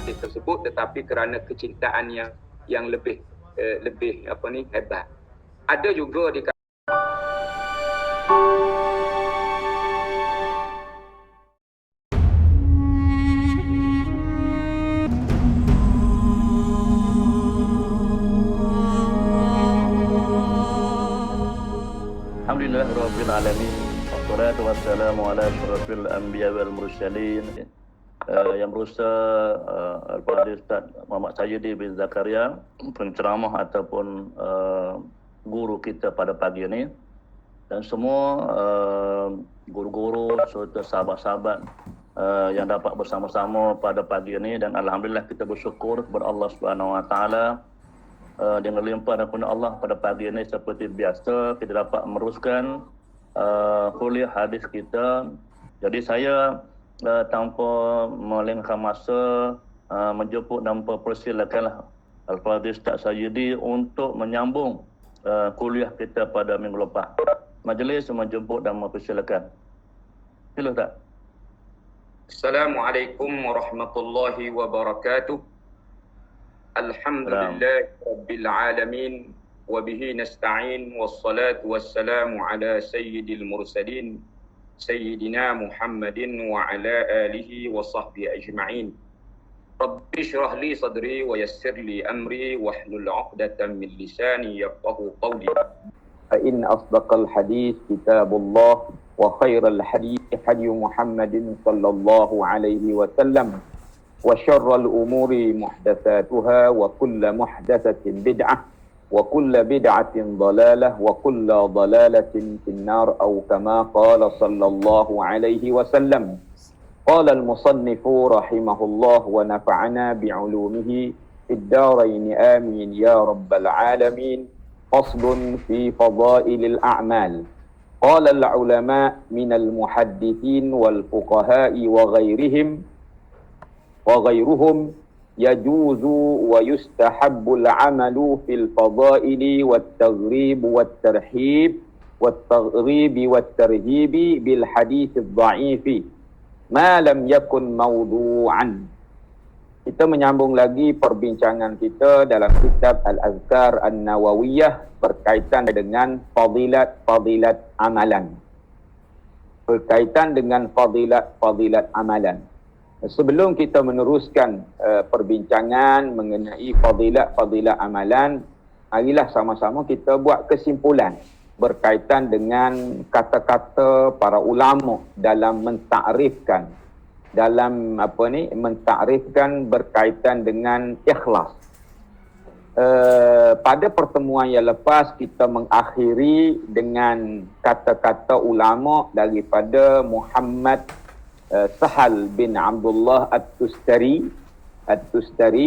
hadis tersebut, tetapi kerana kecintaan yang lebih hebat. Ada juga di Alhamdulillahirabbil alamin. Wassalatu wassalamu ala asyrafil anbiya wal mursalin. Yang berusaha Al-Fadhil Ustaz Muhammad Sayyidi bin Zakaria, penceramah ataupun guru kita pada pagi ini, dan semua guru-guru serta sahabat-sahabat yang dapat bersama-sama pada pagi ini. Dan alhamdulillah kita bersyukur kepada Allah Subhanahu wa taala dengan limpahan daripada Allah pada pagi ini seperti biasa kita dapat meneruskan kuliah hadis kita. Jadi saya tanpa melengahkan masa menjemput dan mempersilakanlah Al-Fadhil Ustaz Sayyidi untuk menyambung kuliah kita pada minggu lepas. Majlis menjemput dan mempersilakan. Sila Ustaz. Assalamualaikum warahmatullahi wabarakatuh. Alhamdulillah Rabbil Alamin, wabihi nasta'in, wassalatu wassalamu ala sayyidil mursalin, sayyidina Muhammadin wa ala alihi wa sahbihi ajma'in. Rabbi syrah li sadri wa yassir li amri wahlul 'uqdatam min lisani yafqahu qawli. Fa in asdaqal hadis kitabullah wa khairal hadis hadi Muhammadin sallallahu alaihi wasallam. وشر الأمور محدثاتها وكل محدثة بدعة وكل بدعة ضلالة وكل ضلالة في النار أو كما قال صلى الله عليه وسلم. قال المصنف رحمه الله ونفعنا بعلومه في الدارين آمين يا رب العالمين. فصل في فضائل الأعمال. قال العلماء من المحدثين والفقهاء وغيرهم يجوز ويستحب العمل في الفضائل والترغيب والترهيب بالحديث الضعيف ما لم يكن موضوعا. Kita menyambung lagi perbincangan kita dalam kitab Al-Azkar An-Nawawiyah berkaitan dengan fadilat amalan. Berkaitan dengan fadilat amalan. Sebelum kita meneruskan perbincangan mengenai fadilat amalan, marilah sama-sama kita buat kesimpulan berkaitan dengan kata-kata para ulama dalam mentakrifkan berkaitan dengan ikhlas. Pada pertemuan yang lepas kita mengakhiri dengan kata-kata ulama daripada Muhammad Sahal bin Abdullah At-Tustari,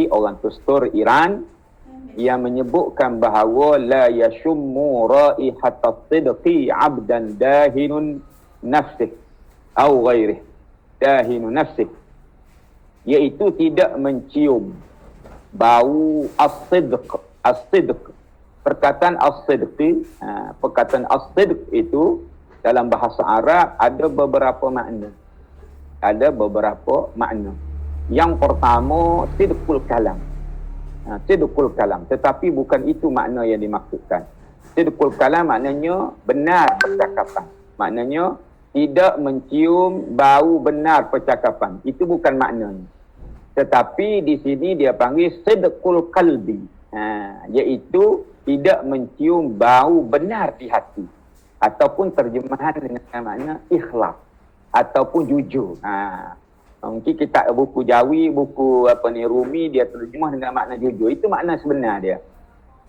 orang Tustur Iran, yang menyebutkan bahawa la yashummu raihatat sidqi 'abdan dahinun nafsih atau ghairih dahinun nafsih, iaitu tidak mencium bau as-sidq. Perkataan as-sidqi, perkataan as-sidq itu dalam bahasa Arab ada beberapa makna. Yang pertama, sidqul kalam. Sidqul kalam. Tetapi bukan itu makna yang dimaksudkan. Sidqul kalam maknanya benar percakapan. Maknanya tidak mencium bau benar percakapan. Itu bukan maknanya. Tetapi di sini dia panggil sidqul qalbi. Iaitu tidak mencium bau benar di hati. Ataupun terjemahan dengan makna ikhlas. Ataupun jujur. Mungkin kita buku Jawi, buku Rumi, dia terjemah dengan makna jujur. Itu makna sebenar dia.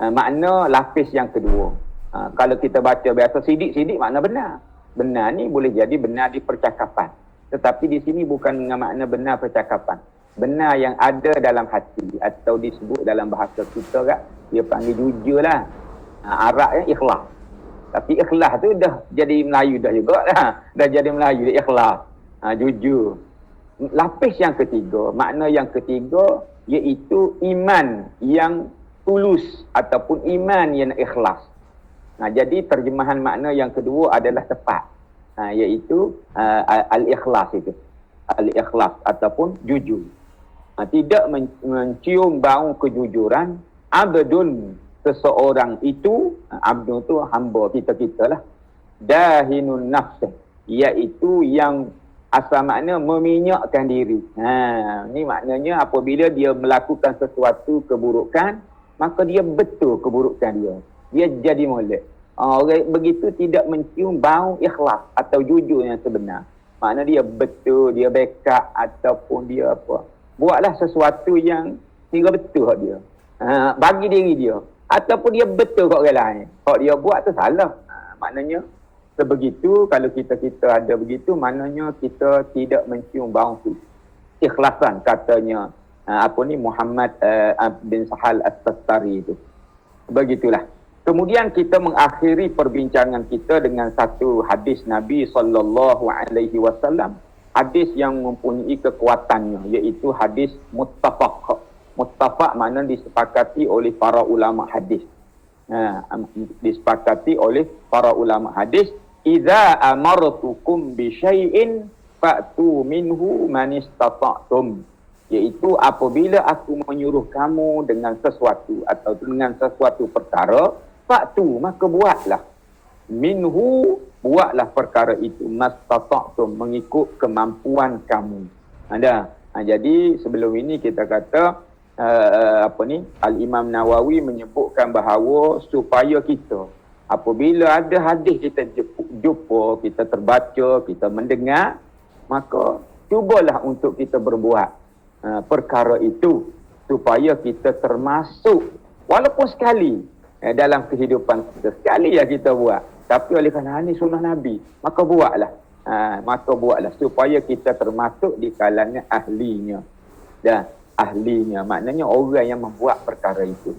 Makna lapis yang kedua. Kalau kita baca biasa sidik makna benar. Benar ni boleh jadi benar di percakapan. Tetapi di sini bukan dengan makna benar percakapan. Benar yang ada dalam hati. Atau disebut dalam bahasa kita kan, dia panggil jujur lah. Arab yang ikhlas. Tapi ikhlas tu dah jadi Melayu dah juga dah. Dah jadi Melayu dah ikhlas. Jujur. Lapis yang ketiga, makna yang ketiga iaitu iman yang tulus ataupun iman yang ikhlas. Jadi terjemahan makna yang kedua adalah tepat. Iaitu al-ikhlas itu. Al-ikhlas ataupun jujur. Tidak mencium bau kejujuran abdun, seseorang itu, abdun tu hamba kita-kita lah, dahinun nafs, iaitu yang asal makna meminyakkan diri. Ni maknanya apabila dia melakukan sesuatu keburukan, maka dia betul keburukan dia. Dia jadi molek. Orang begitu tidak mencium bau ikhlas atau jujur yang sebenar. Makna dia betul, dia backup ataupun dia apa. Buatlah sesuatu yang kira betul kat dia. Bagi diri dia. Ataupun dia betul kat orang lain. Kalau dia buat tu salah. Maknanya sebegitu, kalau kita ada begitu, maknanya kita tidak mencium bau tu. Ikhlasan katanya Muhammad bin Sahal As-Sastari itu. Begitulah. Kemudian kita mengakhiri perbincangan kita dengan satu hadis Nabi SAW. Hadis yang mempunyai kekuatannya, iaitu hadis muttafaq. Muttafaq makna disepakati oleh para ulama hadis. Disepakati oleh para ulama hadis. Idza amartukum bi syai'in fa'tu minhu man istata'tum. Iaitu apabila aku menyuruh kamu dengan sesuatu atau dengan sesuatu perkara, fa'tu, maka buatlah. Minhu, buatlah perkara itu, mastata'tum, mengikut kemampuan kamu. Jadi sebelum ini kita kata Al-Imam Nawawi menyebutkan bahawa supaya kita apabila ada hadis kita jumpa, kita terbaca, kita mendengar, maka cubalah untuk kita berbuat perkara itu supaya kita termasuk walaupun sekali dalam kehidupan kita. Sekali ya kita buat. Tapi oleh kerana ini sunnah Nabi, maka buatlah. Supaya kita termasuk di kalangan ahlinya. Dan ahlinya maknanya orang yang membuat perkara itu.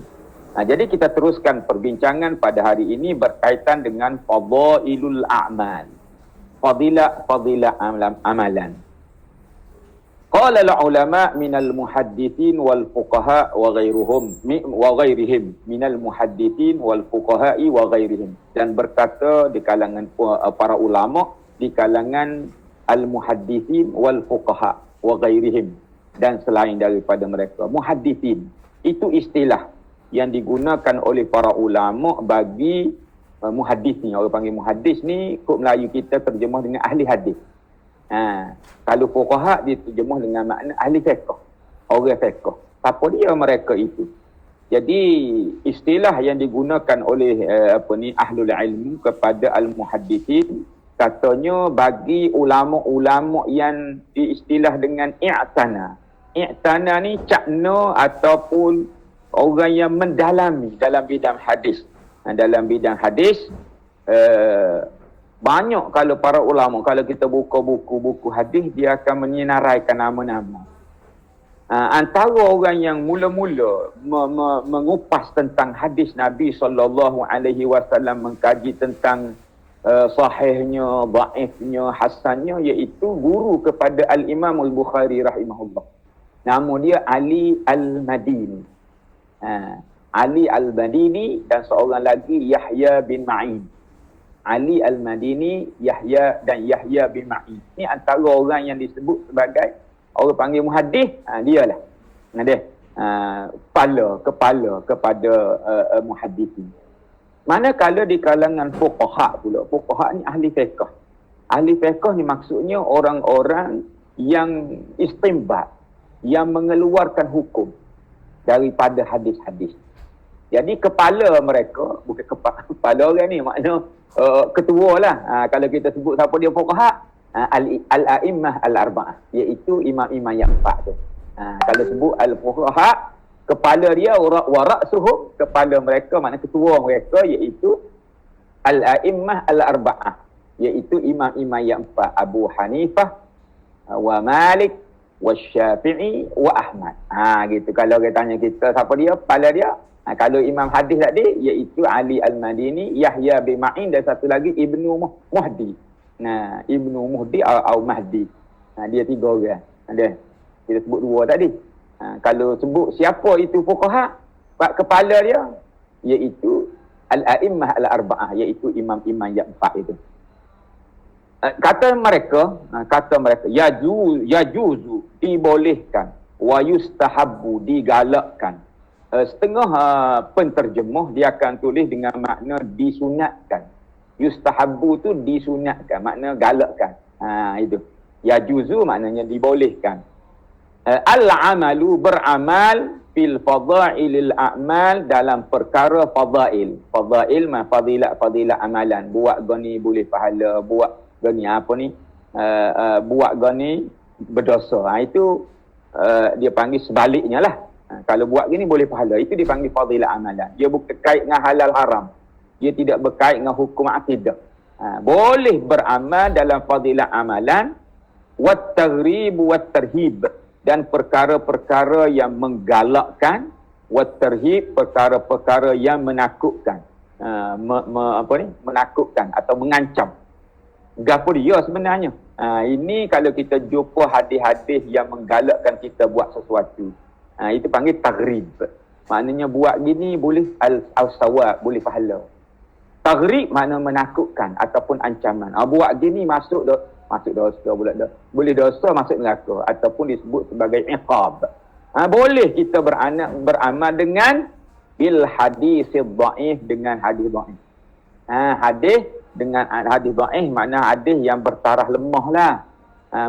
Jadi kita teruskan perbincangan pada hari ini berkaitan dengan fadailul a'mal. Fadilah amalan. Qala al-ulama minal muhaddithin wal fuqaha wa ghairihim minal muhaddithin wal fuqaha'i wa ghairihim. Dan berkata di kalangan para ulama, di kalangan al-muhaddithin wal fuqaha wa ghairihim, dan selain daripada mereka. Muhaddithin itu istilah yang digunakan oleh para ulama bagi muhaddis ni. Orang panggil muhaddis ni, kod Melayu kita terjemah dengan ahli hadis. Kalau fuqaha diterjemah dengan makna ahli fiqh, orang fiqh. Siapa dia mereka itu? Jadi istilah yang digunakan oleh ahlul ilmu kepada al-muhaddithin, katanya bagi ulama-ulama yang diistilah dengan i'tana. I'tana ni cakna ataupun orang yang mendalami dalam bidang hadis. Dalam bidang hadis banyak kalau para ulama, kalau kita buka buku-buku hadis, dia akan menyinaraikan nama-nama. Antara orang yang mula-mula mengupas tentang hadis Nabi SAW, mengkaji tentang sahihnya, dhaifnya, hasannya, iaitu guru kepada Al-Imam Al-Bukhari rahimahullah. Nama dia Ali Al-Madini. Ali Al-Madini dan seorang lagi Yahya bin Ma'in. Ali Al-Madini, Yahya dan Yahya bin Ma'in. Ini antara orang yang disebut sebagai orang panggil muhaddis. Dia lah. Kepala kepada muhaddisin. Manakala di kalangan fuqaha pula. Fuqaha ni ahli fiqh. Ahli fiqh ni maksudnya orang-orang yang istimbat, yang mengeluarkan hukum daripada hadis-hadis. Jadi kepala mereka, bukan kepala orang ni, makna ketua lah. Kalau kita sebut siapa dia fuqaha, al-a'immah al-arba'ah, iaitu imam-imam yang empat tu. Kalau sebut al-fuqaha, kepala dia wara'suhum, kepala mereka, makna ketua mereka, iaitu al-a'immah al-arba'ah, iaitu imam-imam yang empat, Abu Hanifah wa Malik wa Syafi'i wa Ahmad. Gitu. Kalau dia tanya kita siapa dia, kepala dia. Kalau imam hadis tadi, iaitu Ali Al-Madini, Yahya bin Ma'in, dan satu lagi Ibnu Muhdi. Ibnu Muhdi atau Mahdi. Dia tiga orang. Kita sebut dua tadi. Kalau sebut siapa itu fuqaha, kepala dia, iaitu Al-A'immah Al-Arba'ah, iaitu imam-imam yang empat itu. Kata mereka, yajuzu, dibolehkan, wa yustahabbu, digalakkan. Setengah penterjemuh dia akan tulis dengan makna disunatkan. Yustahabbu tu disunatkan, makna galakkan. Itu. Yajuzu maknanya dibolehkan. Al-amalu, beramal, fil fadailil a'mal, dalam perkara fadail. Fadail fadilat amalan. Buat gani boleh pahala, buat gani buat gani berdosa. Itu dia panggil sebaliknya lah. Kalau buat gini boleh pahala, itu dipanggil fadilat amalan. Dia bukan kait dengan halal haram. Dia tidak berkait dengan hukum akidah. Boleh beramal dalam fadilat amalan, wat taghrib wat tarhib, dan perkara-perkara yang menggalakkan, wat tarhib, perkara-perkara yang menakutkan. Menakutkan atau mengancam. Gapo dia sebenarnya? Ini kalau kita jumpa hadis-hadis yang menggalakkan kita buat sesuatu, itu panggil taghrib. Maknanya buat gini boleh al-sawab, boleh pahala. Taghrib makna menakutkan ataupun ancaman. Buat gini masuk dosa pula dah. Boleh dosa, masuk neraka, ataupun disebut sebagai iqab. Boleh kita beramal dengan bil hadis dhaif, dengan hadis dhaif. Hadis dengan hadis dhaif makna hadis yang bertaraf lemah lah.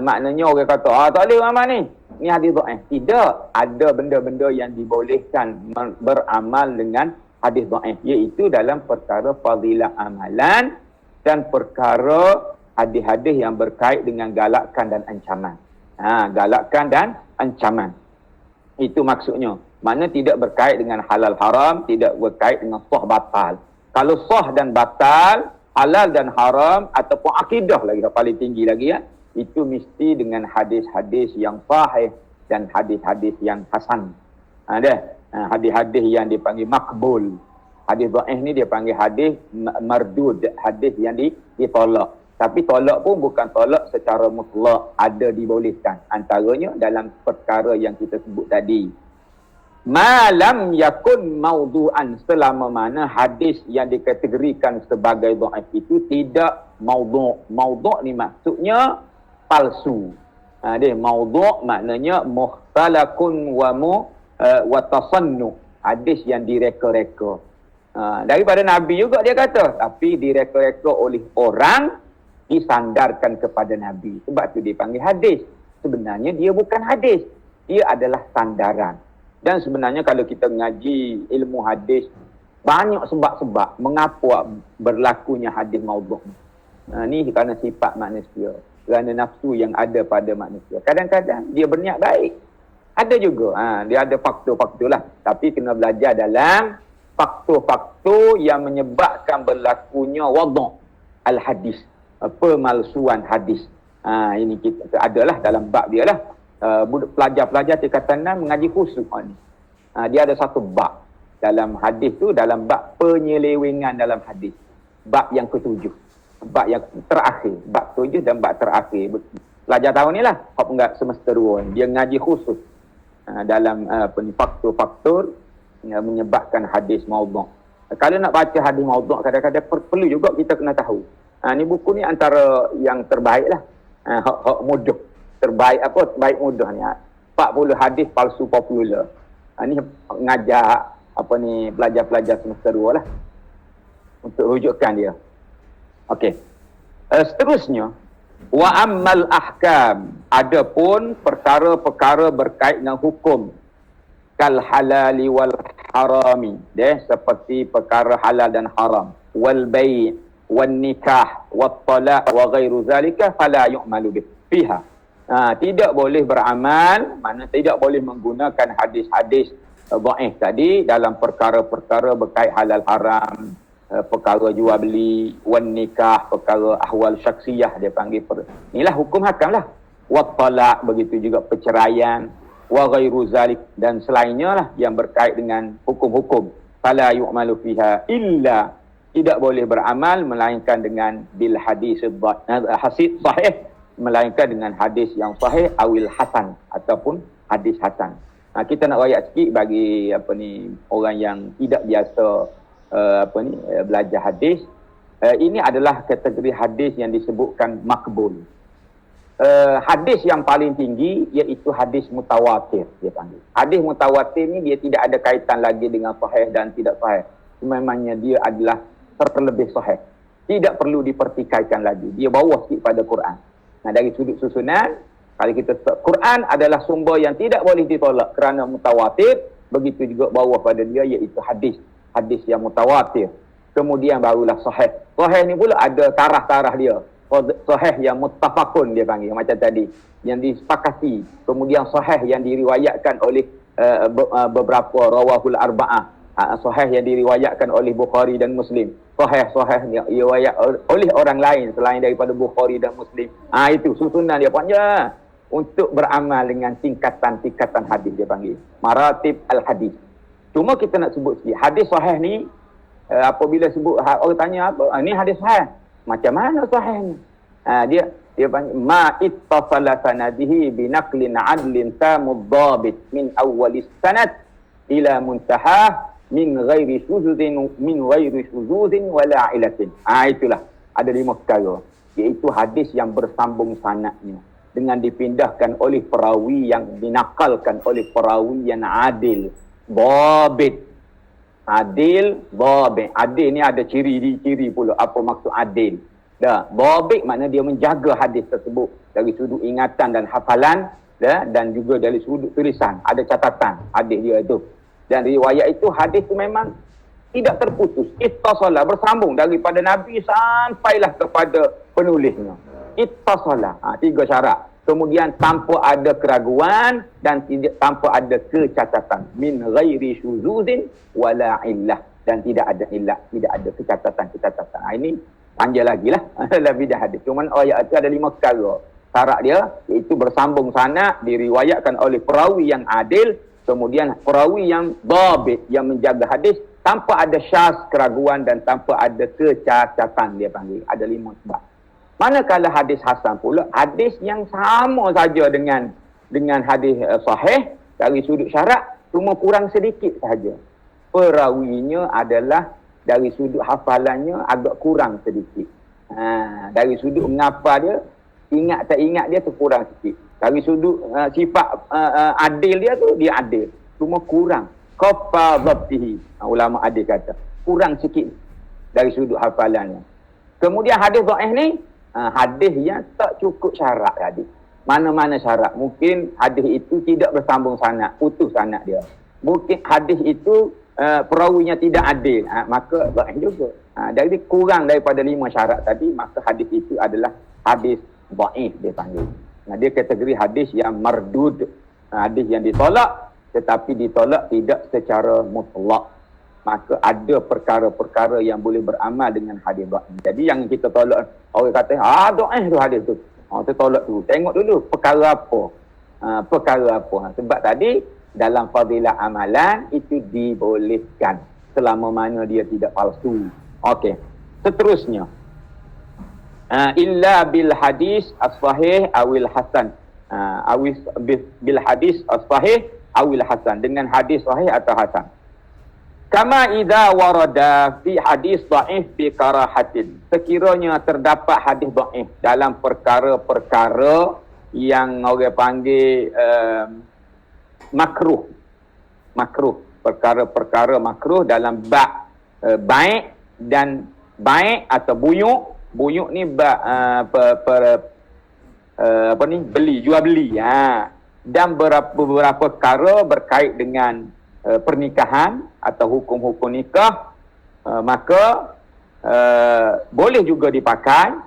Maknanya orang kata, tak boleh amal ni hadis dhaif. Tidak, ada benda-benda yang dibolehkan beramal dengan hadis dhaif, iaitu dalam perkara fadilah amalan dan perkara hadis-hadis yang berkait dengan galakkan dan ancaman. Galakkan dan ancaman. Itu maksudnya. Maknanya tidak berkait dengan halal haram, tidak berkait dengan sah batal. Kalau sah dan batal, halal dan haram, ataupun akidah lagi, paling tinggi lagi ya, itu mesti dengan hadis-hadis yang sahih dan hadis-hadis yang hasan. Hadis-hadis yang dipanggil makbul. Hadis dhaif ni dia panggil hadis mardud, hadis yang ditolak. Tapi tolak pun bukan tolak secara mutlak, ada dibolehkan. Antaranya dalam perkara yang kita sebut tadi. Malam yakun maudu'an, selama mana hadis yang dikategorikan sebagai dhaif itu tidak maudhu'. Maudhu' ni maksudnya palsu. Dia maudhu' maknanya mukhtalakun wa tasannu, hadis yang direka-reka. Daripada Nabi juga dia kata, tapi direka-reka oleh orang, disandarkan kepada Nabi. Sebab tu dipanggil hadis. Sebenarnya dia bukan hadis, dia adalah sandaran. Dan sebenarnya kalau kita mengaji ilmu hadis, banyak sebab-sebab mengapa berlakunya hadis maudhu'. Ni kerana sifat manusia, kerana nafsu yang ada pada manusia. Kadang-kadang dia berniat baik, ada juga dia ada faktor-faktor lah, tapi kena belajar dalam faktor-faktor yang menyebabkan berlakunya wadhu' al-hadis, pemalsuan hadis. Ini kita adalah dalam bab dia lah. Pelajar-pelajar tingkatan 6 mengaji khusus ni. Dia ada satu bab dalam hadis tu, dalam bab penyelewengan dalam hadis. Bab yang ketujuh. Bab yang terakhir. Bab 7 dan bab terakhir. Pelajar tahun ni lah. Hak enggak semester 2 ni. Dia mengaji khusus dalam faktor-faktor yang menyebabkan hadis maudhu'. Kalau nak baca hadis maudhu', kadang-kadang perlu juga kita kena tahu. Ni buku ni antara yang terbaik lah. Hak mudah. Terbaik apa? Terbaik mudah ni. 40 hadis palsu popular. Ni ngajar pelajar-pelajar semester 2 lah. Untuk rujukan dia. Okey. Seterusnya, wa ammal ahkam, adapun perkara-perkara berkait dengan hukum, kal halali wal harami, seperti perkara halal dan haram, wal bai' wan nikah wat talaq wa ghairu zalika fala yu'malu fiha. Tidak boleh beramal, maknanya tidak boleh menggunakan hadis-hadis dhaif tadi dalam perkara-perkara berkait halal haram, perkara jual beli, wan nikah, perkara ahwal syaksiyah dia panggil. Inilah hukum hakam lah. Wat talaq, begitu juga perceraian, wa ghairu zalik, dan selainnya lah yang berkait dengan hukum-hukum. Fala yu'malu fiha illa, tidak boleh beramal melainkan dengan bil hadis sahih, melainkan dengan hadis yang sahih, awil hasan, ataupun hadis hasan. Kita nak rakyat sikit bagi orang yang tidak biasa belajar hadis. Ini adalah kategori hadis yang disebutkan makbul. hadis yang paling tinggi iaitu hadis mutawatir dia panggil. Hadis mutawatir ni dia tidak ada kaitan lagi dengan sahih dan tidak sahih. Sememangnya dia adalah terlebih sahih. Tidak perlu dipertikaikan lagi. Dia bawah sikit pada Quran. Nah, dari sudut susunan, kalau kita Quran adalah sumber yang tidak boleh ditolak kerana mutawatir, begitu juga bawah pada dia iaitu hadis. Hadis yang mutawatir. Kemudian barulah sahih. Sahih ni pula ada taraf-taraf dia. Sahih yang muttafaqun dia panggil macam tadi, yang disepakati. Kemudian sahih yang diriwayatkan oleh beberapa rawahul arba'ah. Sahih yang diriwayatkan oleh Bukhari dan Muslim. Sahih yang diriwayat oleh orang lain selain daripada Bukhari dan Muslim. Itu susunan dia panjang untuk beramal dengan tingkatan-tingkatan hadis dia panggil. Maratib al-hadis. Cuma kita nak sebut sikit. Hadis sahih ni apabila sebut orang tanya apa? Ni hadis sahih. Macam mana sahihnya? Dia panggil ma ittasala sanadihi bi naqlin adlin tamud dhabit min awwalis sanad ila muntahah min ghairi syuzuzin wala ilatin. Itulah ada 5 perkara, iaitu hadis yang bersambung sanadnya dengan dipindahkan oleh perawi yang dinakalkan oleh perawi yang adil, dhabit. Adil, dhabit. Adil ni ada ciri-ciri pula. Apa maksud adil? Dhabit makna dia menjaga hadis tersebut dari sudut ingatan dan hafalan, dan juga dari sudut tulisan. Ada catatan hadis dia itu. Dan riwayat itu, hadis itu memang tidak terputus. Ittasala, bersambung daripada Nabi sampailah kepada penulisnya. Ittasala. 3 syarat. Kemudian tanpa ada keraguan dan tanpa ada kecacatan. Min ghairi syuzuzin wala illah. Dan tidak ada illah, tidak ada kecacatan. Ini panjang lagi lah. Lebih dah hadis. Cuma ayat itu ada 5 perkara. Syarat dia iaitu bersambung sanad, diriwayatkan oleh perawi yang adil, kemudian perawi yang dhabit, yang menjaga hadis tanpa ada syaz, keraguan, dan tanpa ada kecacatan dia panggil. Ada 5 sebab. Manakala hadis hasan pula, hadis yang sama saja dengan hadis sahih dari sudut syarat, cuma kurang sedikit saja. Perawinya adalah dari sudut hafalannya agak kurang sedikit. Dari sudut mengapa dia, ingat tak ingat dia tu kurang sikit. Dari sudut sifat adil dia tu, dia adil. Cuma kurang. Qafa dhabtihi. Ulama adil kata. Kurang sikit dari sudut hafalannya. Kemudian hadis dhaif ni, hadis yang tak cukup syarat tadi. Mana-mana syarat. Mungkin hadis itu tidak bersambung sanad, putus sanad dia. Mungkin hadis itu perawinya tidak adil, maka dhaif juga. Jadi kurang daripada 5 syarat tadi, maka hadis itu adalah hadis dhaif dia panggil. Dia kategori hadis yang mardud, hadis yang ditolak, tetapi ditolak tidak secara mutlak. Maka ada perkara-perkara yang boleh beramal dengan hadis dhaif. Jadi yang kita tolak, orang kata, dhaif tu hadis tu. Kita tolak tu. Tengok dulu perkara apa. Perkara apa. Sebab tadi dalam fadilah amalan itu dibolehkan selama mana dia tidak palsu. Okey. Seterusnya. Illa bil hadis as-sahih awil hasan. Bil hadis as-sahih awil hasan. Dengan hadis sahih atau hasan. Kama idza warada fi hadis dhaif bi karahatin. Sekiranya terdapat hadis dhaif dalam perkara-perkara yang orang panggil makruh. Perkara-perkara makruh dalam bab baik dan baik atau buyuk. Buyuk ni bab beli, jual beli. Dan beberapa perkara berkait dengan pernikahan atau hukum-hukum nikah, maka boleh juga dipakai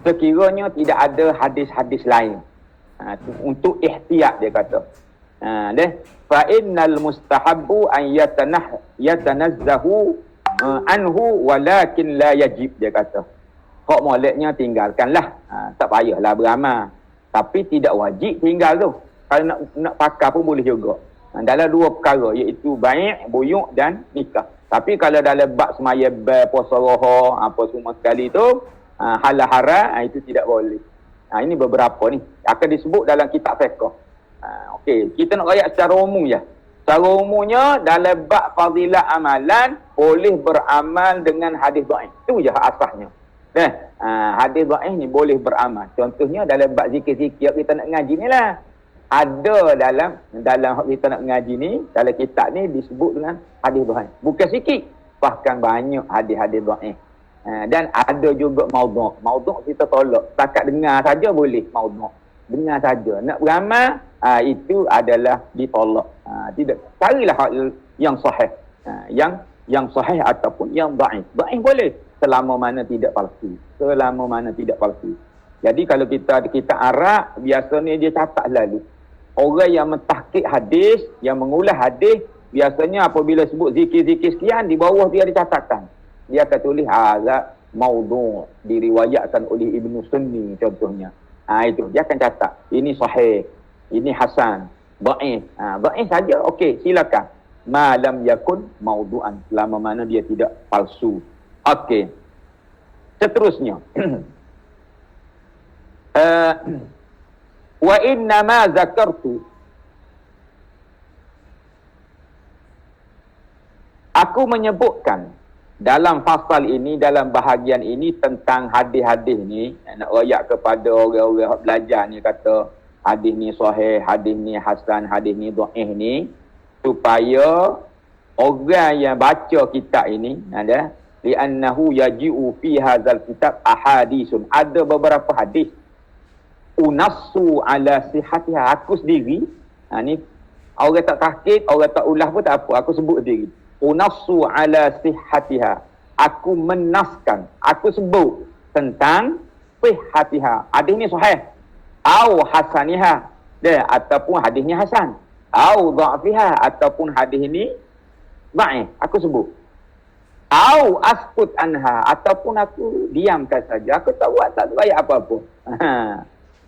sekiranya tidak ada hadis-hadis lain. Untuk ihtiyat dia kata. Fa innal mustahabbu an yatanazzahu anhu walakin la yajib dia kata. Kok moleknya tinggalkanlah. Tak payahlah beramal. Tapi tidak wajib tinggal tu. Kalau nak pakai pun boleh juga. Dalam 2 perkara, iaitu baik, buyuk dan nikah. Tapi kalau dalam bab semaya puasa roha, apa semua sekali tu, halal haram, itu tidak boleh. Ini beberapa ni. Akan disebut dalam kitab fiqh. Okey, kita nak rakyat secara umum je. Secara umumnya, dalam bab fadilah amalan, boleh beramal dengan hadis dhaif. Itu je asasnya. Hadis dhaif ni boleh beramal. Contohnya dalam bab zikir-zikir kita nak ngaji ni lah. Ada dalam kita nak ngaji ni, dalam kitab ni disebut dengan hadis dhaif. Bukan sikit, bahkan banyak hadis-hadis dhaif. Dan ada juga maudhu'. Maudhu' kita tolak. Setakat dengar saja boleh maudhu'. Dengar saja. Nak beramal, itu adalah ditolak. Tidak. Carilah yang sahih. Yang sahih ataupun yang dhaif. Dhaif boleh selama mana tidak palsu. Selama mana tidak palsu. Jadi kalau kita arak, biasanya dia catat lalu. Orang yang mentahqiq hadis, yang mengulas hadis, biasanya apabila sebut zikir-zikir sekian, di bawah dia ada catatan. Dia akan tulis hadza maudhu' diriwayatkan oleh Ibnu Sunni contohnya. Itu dia akan catat. Ini sahih, ini hasan, dhaif. Dhaif saja okey, silakan. Ma lam yakun maudhu'an, selama mana dia tidak palsu. Okey. Seterusnya. Wa inna ma zakartu, aku menyebutkan dalam fasal ini, dalam bahagian ini tentang hadis-hadis ni, nak royak kepada orang-orang belajar ni, kata hadis ni sahih, hadis ni hasan, hadis ni dhaif ni, supaya orang yang baca kitab ini, ada li'annahu yaji'u fi hadzal kitab ahadisun, ada beberapa hadis unassu ala sihatiha, aku sendiri ni orang tak tahqiq, orang tak ulah pun tak apa, aku sebut sendiri, unassu ala sihatiha, aku menaskan, aku sebut tentang sihatiha, hadis ni sahih, au hasaniha, ataupun hadis ni hasan, au dha'fiha, ataupun hadis ni dhaif, aku sebut. Au askut anha, ataupun aku diamkan saja, aku tak buat, tak bayar apa-apa.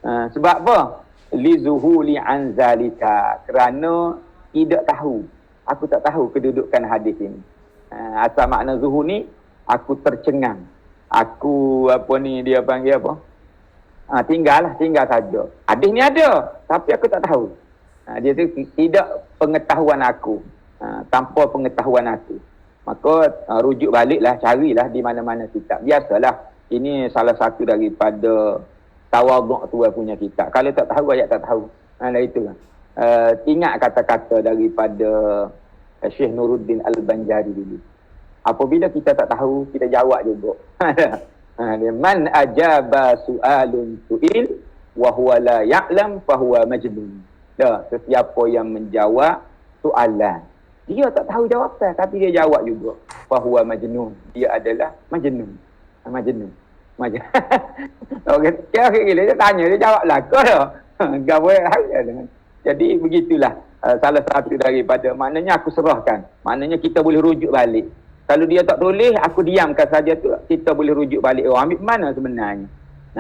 Sebab apa? Lizuhuli an zalika, kerana tidak tahu. Aku tak tahu kedudukan hadis ini. Asal makna zuhul ni, aku tercengang. Aku dia panggil apa? Tinggal saja. Hadis ni ada, tapi aku tak tahu. Dia tu tidak pengetahuan aku. Tanpa pengetahuan aku. Maka rujuk baliklah, carilah di mana-mana kitab. Biasalah, ini salah satu daripada tawaduk tua punya kitab. Kalau tak tahu, ayat tak tahu. Itulah. Ingat kata-kata daripada Syekh Nuruddin Al-Banjari dulu. Apabila kita tak tahu, kita jawab juga. Man ajaba su'alun su'il wa huwa la ya'lam fahuwa majnun. Sesiapa yang menjawab soalan, dia tak tahu jawapan, tapi dia jawab juga, fahuwa majnun, dia adalah majnun. Orang kira dia tanya, dia jawab lah kau dah. Jadi begitulah salah satu daripada, maknanya aku serahkan, maknanya kita boleh rujuk balik. Kalau dia tak tulis, aku diamkan saja tu, kita boleh rujuk balik. Ambil mana sebenarnya?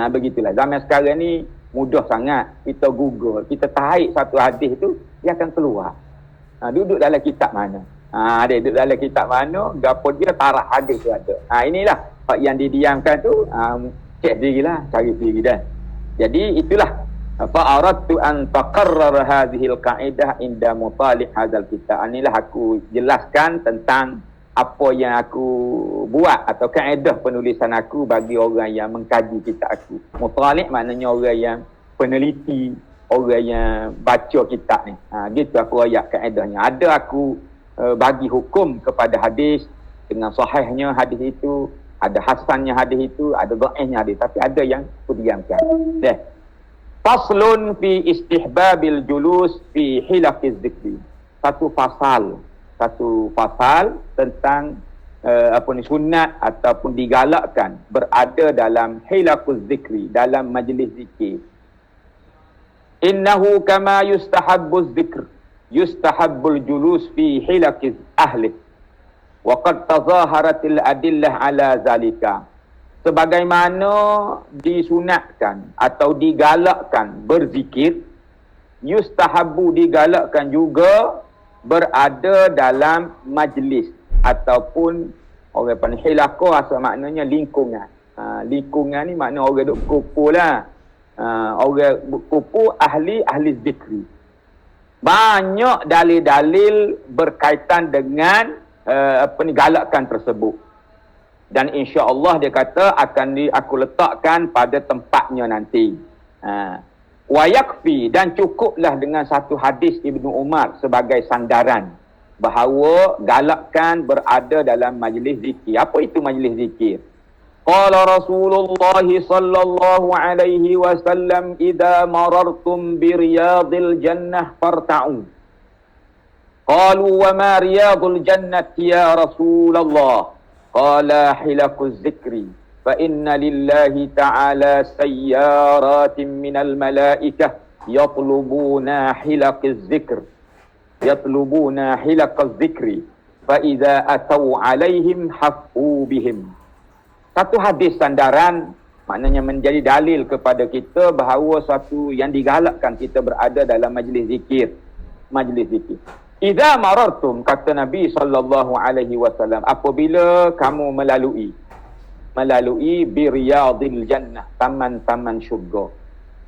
Begitulah. Zaman sekarang ni mudah sangat. Kita Google, kita tarik satu hadis tu, dia akan keluar. Duduk dalam kitab mana? Dia duduk dalam kitab mana, gapo dia tarah hadis tu ada. Inilah yang didiamkan tu, cek dirilah, cari sendiri dah. Jadi itulah fa aradtu an taqarrar hadhihi al-qa'idah inda mutalih hadzal kitab. Inilah aku jelaskan tentang apa yang aku buat atau kaedah penulisan aku bagi orang yang mengkaji kitab aku. Mutalih maknanya orang yang peneliti, orang yang baca kitab ni. Gitu aku royak kaedahnya. Ada aku bagi hukum kepada hadis dengan sahihnya hadis itu, ada hasannya hadis itu, ada dhaifnya hadis, tapi ada yang aku diamkan. Faslun fi istihbabil julus fi hilaqiz zikri. Satu pasal tentang sunat ataupun digalakkan berada dalam hilaquz zikri, dalam majlis zikir. Innahu kama yustahabbuz zikr, yustahabbul julus fi hilaqiz ahli. Wa qad tazaharatil adillah ala zalika. Sebagaimana disunatkan atau digalakkan berzikir, yustahabbu digalakkan juga berada dalam majlis ataupun orang panggil hilaqah, asal maknanya lingkungan. Lingkungan ni makna orang duk kumpul lah. Orang kumpul ahli zikri. Banyak dalil-dalil berkaitan dengan galakkan tersebut. Dan insya-Allah dia kata akan aku letakkan pada tempatnya nanti. Wa yakfi, dan cukuplah dengan satu hadis Ibnu Umar sebagai sandaran bahawa galakkan berada dalam majlis zikir. Apa itu majlis zikir? Qala Rasulullah sallallahu alaihi wasallam, idza marartum bi riyadil jannah farta'u. Qalu wa ma riyadul jannati ya Rasulullah? Qala hilakuz zikri, fa inna lillahi ta'ala sayyaratin minal malaikah yatlubuna hilakuz zikr, yatlubuna hilakuz zikri, fa idza atau alaihim hafu bihim. Satu hadis sandaran, maknanya menjadi dalil kepada kita bahawa satu yang digalakkan kita berada dalam majlis zikir. Majlis zikir. Idza marartum, kata Nabi SAW, apabila kamu melalui bi riyadil jannah, taman-taman syurga,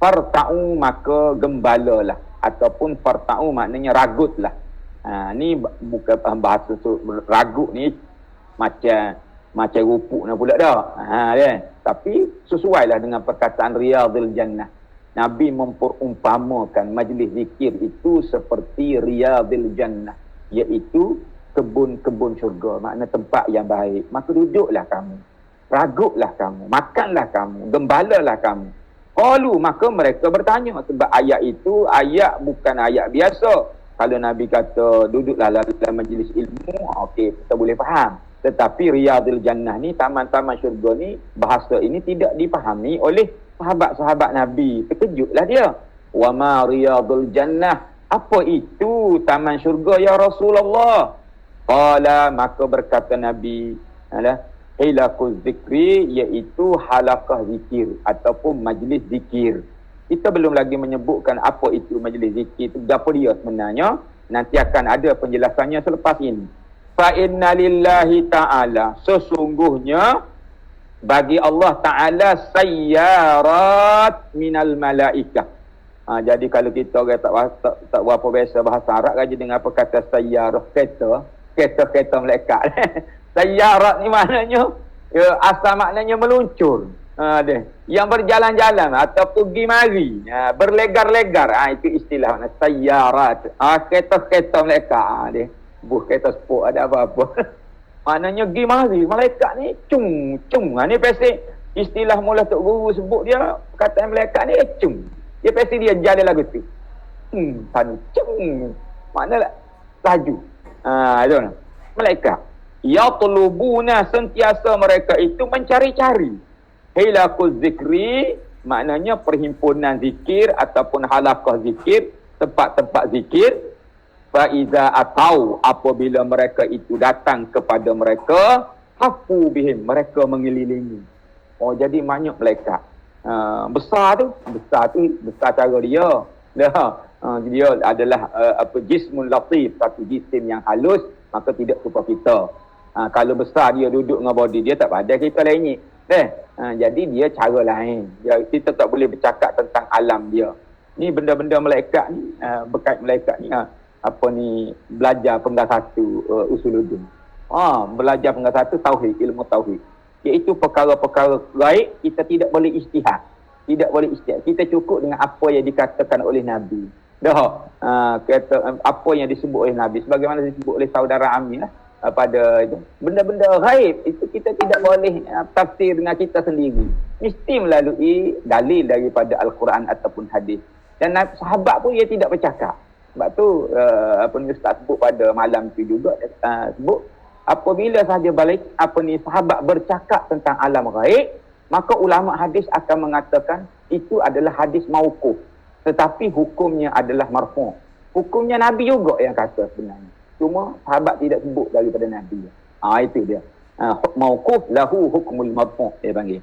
farta'u, maka gembalalah, ataupun farta'u maknanya ragutlah. Ni bukan bahasa ragut ni macam rupuk nak pula dah. Tapi sesuailah dengan perkataan riyadil jannah. Nabi memperumpamakan majlis zikir itu seperti riyadil jannah, iaitu kebun-kebun syurga, makna tempat yang baik. Maka duduklah kamu, ragutlah kamu, makanlah kamu, gembalalah kamu. Qalu, maka mereka bertanya, sebab ayat itu ayat bukan ayat biasa. Kalau Nabi kata duduklah dalam majlis ilmu, okey, kita boleh faham. Tetapi riyadil jannah ni, taman-taman syurga ni, bahasa ini tidak dipahami oleh sahabat-sahabat Nabi. Terkejutlah dia. Wa ma riyadul jannah, apa itu taman syurga ya Rasulullah? Qala, maka berkata Nabi, hilakuz zikri, iaitu halaqah zikir ataupun majlis zikir. Kita belum lagi menyebutkan apa itu majlis zikir, itu apa dia sebenarnya. Nanti akan ada penjelasannya selepas ini. Fa inna lillahi ta'ala, sesungguhnya bagi Allah Ta'ala sayyarat minal malaikah. Jadi kalau kita orang tak berapa biasa bahasa Arab, raja dengan apa kata sayyarah, kereta malaikat. Sayyarat ni maknanya, asal maknanya meluncur. Yang berjalan-jalan atau pergi mari, berlegar-legar. Itu istilah makna sayyarat. Kereta malaikat. Buh kereta sport ada apa-apa. Maknanya pergi mari. Malaikat ni cung. Ni pasti istilah mula Tok Guru sebut dia, perkataan malaikat ni cung. Dia pasti dia jalan lagu tu. Cung. Maknanya laju. Itu lah. Malaikat. Yatlubuna, sentiasa mereka itu mencari-cari. Hilakuz zikri, maknanya perhimpunan zikir ataupun halaqah zikir, tempat-tempat zikir. Faiza atau, apabila mereka itu datang kepada mereka, hafu bihim, mereka mengelilingi. Jadi banyak malaikat. Besar cara dia. Dia adalah jismun latif, satu jisim yang halus, maka tidak serupa kita. Kalau besar dia duduk dengan body dia, tak pada kita lain ni. Jadi dia cara lain. Kita tak boleh bercakap tentang alam dia. Ni benda-benda malaikat ni, berkait malaikat ni, belajar penggal satu usuluddin. Belajar penggal satu tauhid, ilmu tauhid. Iaitu perkara-perkara gaib, kita tidak boleh ijtihad. Kita cukup dengan apa yang dikatakan oleh Nabi. Kata apa yang disebut oleh Nabi, sebagaimana disebut oleh saudara Amin pada itu. Benda-benda gaib itu kita tidak boleh tafsir dengan kita sendiri. Mesti melalui dalil daripada Al-Quran ataupun hadis. Dan sahabat pun dia tidak bercakap. Sebab tu Ustaz sebut pada malam tu juga, sebut apabila sahaja balik sahabat bercakap tentang alam gaib, maka ulama hadis akan mengatakan itu adalah hadis mauquf, tetapi hukumnya adalah marfu'. Hukumnya Nabi juga yang kata sebenarnya, cuma sahabat tidak sebut daripada Nabi. Itu dia. Mauquf lahu hukmul marfu', dia panggil.